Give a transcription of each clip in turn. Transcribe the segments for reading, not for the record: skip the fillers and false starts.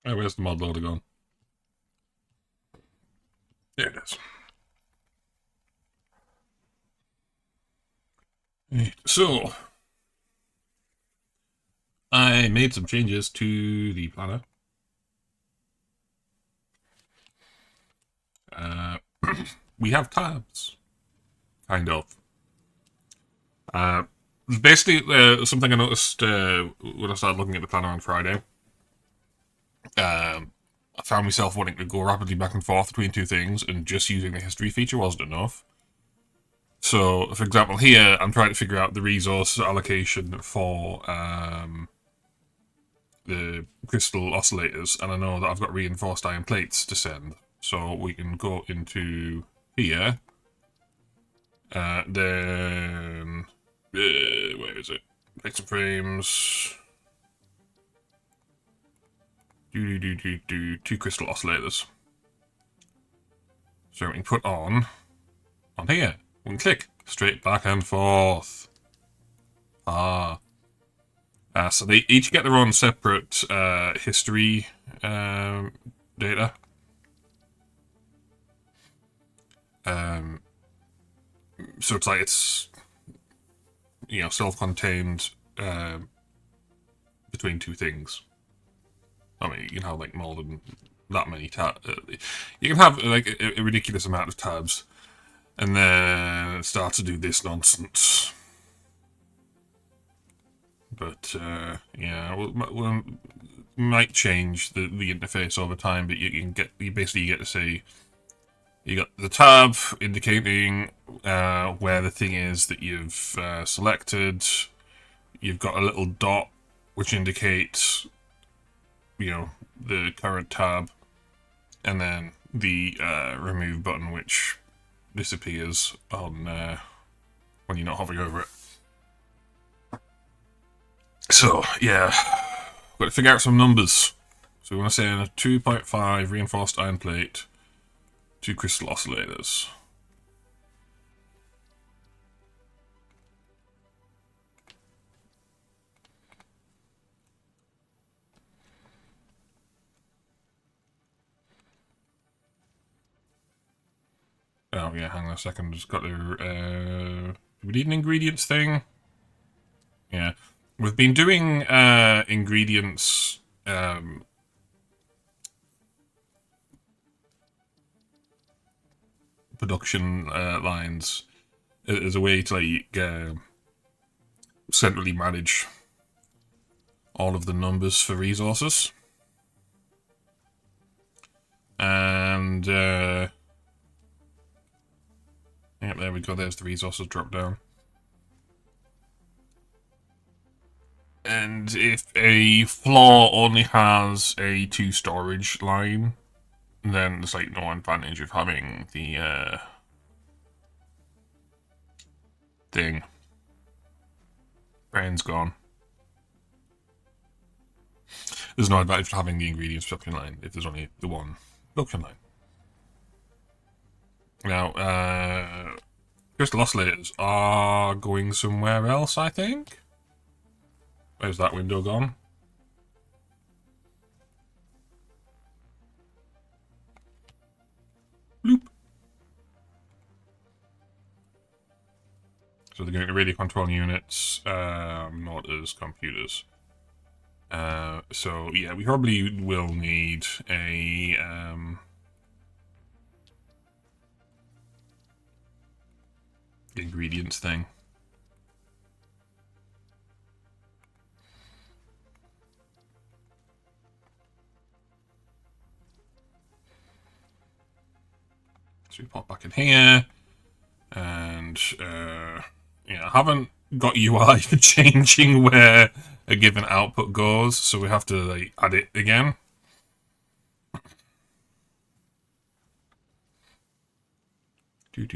Oh, where's the mod loader gone? There it is. Right. So, I made some changes to the planner. Uh, we have tabs, kind of. Uh, Basically, something I noticed when I started looking at the planner on Friday. I found myself wanting to go rapidly back and forth between two things, and just using the history feature wasn't enough. So, for example, here I'm trying to figure out the resource allocation for the crystal oscillators, and I know that I've got reinforced iron plates to send. So we can go into here. Then where is it? Make some frames. Two crystal oscillators. So we can put on here. We can click straight back and forth. So they each get their own separate history data. So it's self-contained between two things. I mean, you can have like more than that many tabs. You can have like a ridiculous amount of tabs, and then start to do this nonsense. But yeah, we might change the interface over time. But you basically get to see you got the tab indicating where the thing is that you've selected. You've got a little dot which indicates the current tab, and then the remove button which disappears on when you're not hovering over it. So yeah, got to figure out some numbers. So we want to say in a 2.5 reinforced iron plate, two crystal oscillators. Oh yeah, hang on a second. Just got to. Do we need an ingredients thing? Yeah, we've been doing ingredients. Production lines as a way to like centrally manage all of the numbers for resources. And yeah, there we go. There's the resources drop down. And if a floor only has a 2 storage line, then there's like no advantage of having the thing. Brain's gone. There's no advantage of having the ingredients production line if there's only the one production line. Now, crystal oscillators are going somewhere else, I think. Where's that window gone? Bloop. So they're going to radio control units, not as computers. So yeah, we probably will need a ingredients thing. So we pop back in here, and yeah, I haven't got UI for changing where a given output goes, so we have to like add it again. Loop,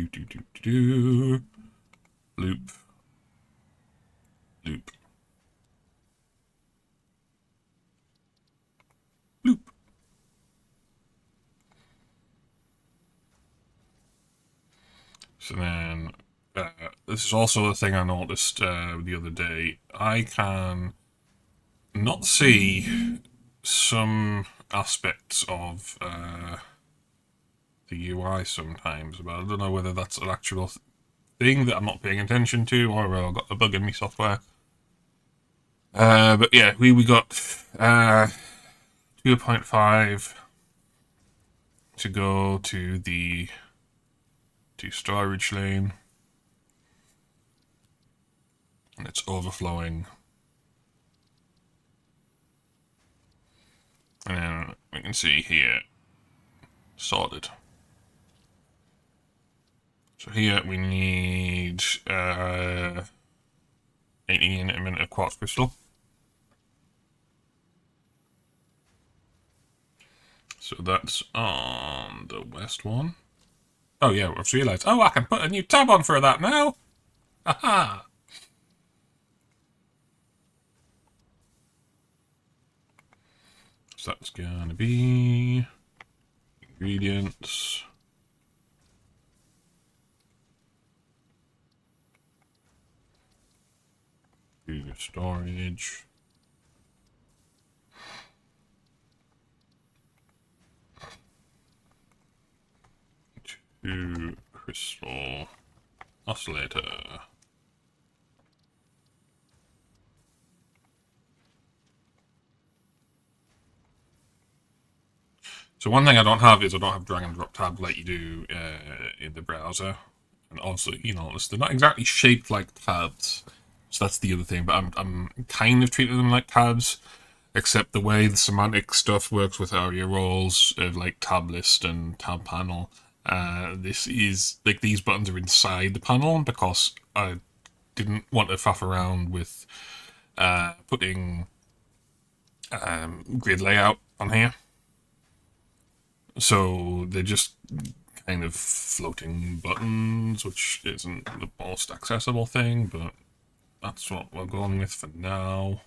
loop, loop. So then, this is also a thing I noticed the other day. I can not see some aspects of the UI sometimes, but I don't know whether that's an actual thing that I'm not paying attention to, or I've got a bug in my software. But yeah, we got 2.5 to go to the storage lane, and it's overflowing. And then we can see here, sorted. So here we need 18 a minute of quartz crystal. So that's on the west one. Oh yeah, I've realised. Oh, I can put a new tab on for that now. Haha. So that's gonna be ingredients. Do storage. To crystal oscillator. So one thing I don't have is I don't have drag and drop tabs like you do in the browser. And also, you know, they're not exactly shaped like tabs. So that's the other thing, but I'm kind of treating them like tabs, except the way the semantic stuff works with area roles of like tab list and tab panel. This is like these buttons are inside the panel because I didn't want to faff around with putting grid layout on here. So they're just kind of floating buttons, which isn't the most accessible thing, but that's what we're going with for now.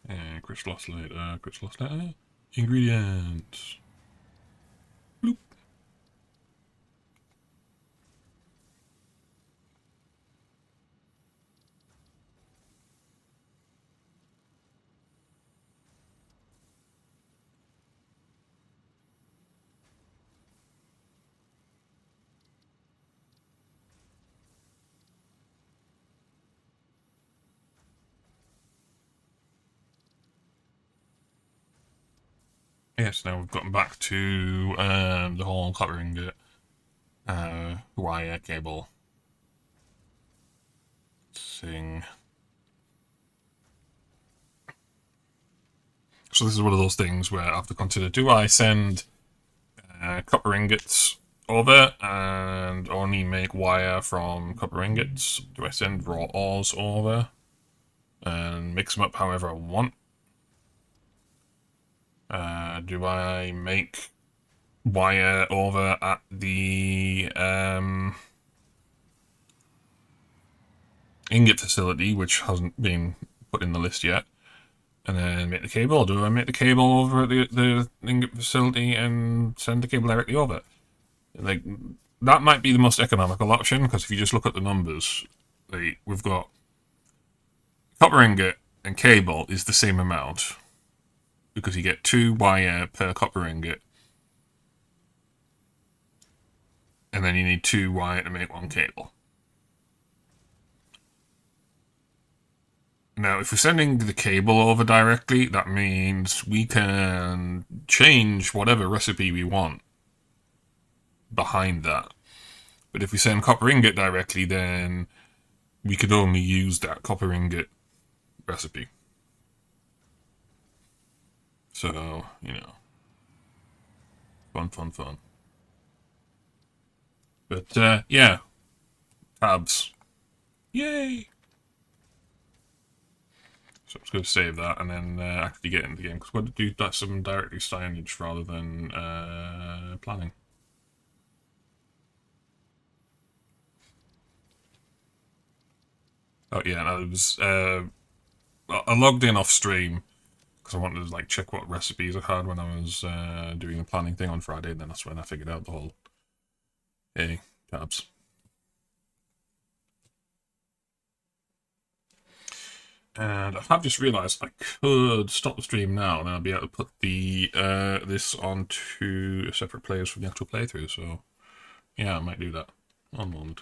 And crystal oscillator, ingredients. Bloop. Yes, now we've gotten back to the whole copper ingot wire cable thing. So this is one of those things where I have to consider, do I send copper ingots over and only make wire from copper ingots? Do I send raw ores over and mix them up however I want? Do I make wire over at the ingot facility, which hasn't been put in the list yet, and then make the cable? Or do I make the cable over at the ingot facility and send the cable directly over? Like, that might be the most economical option, because if you just look at the numbers, like, we've got copper ingot and cable is the same amount, because you get 2 wire per copper ingot, and then you need 2 wire to make 1 cable. Now, if we're sending the cable over directly, that means we can change whatever recipe we want behind that. But if we send copper ingot directly, then we could only use that copper ingot recipe. So, you know, fun. But, yeah, tabs. Yay! So I'm just going to save that and then actually get into the game, because we're going to do some directly signage rather than planning. Oh yeah, I was I logged in off stream because I wanted to like check what recipes I had when I was doing the planning thing on Friday, and then that's when I figured out the whole tabs. And I have just realised I could stop the stream now, and I'll be able to put the this onto separate players from the actual playthrough. So yeah, I might do that. One moment.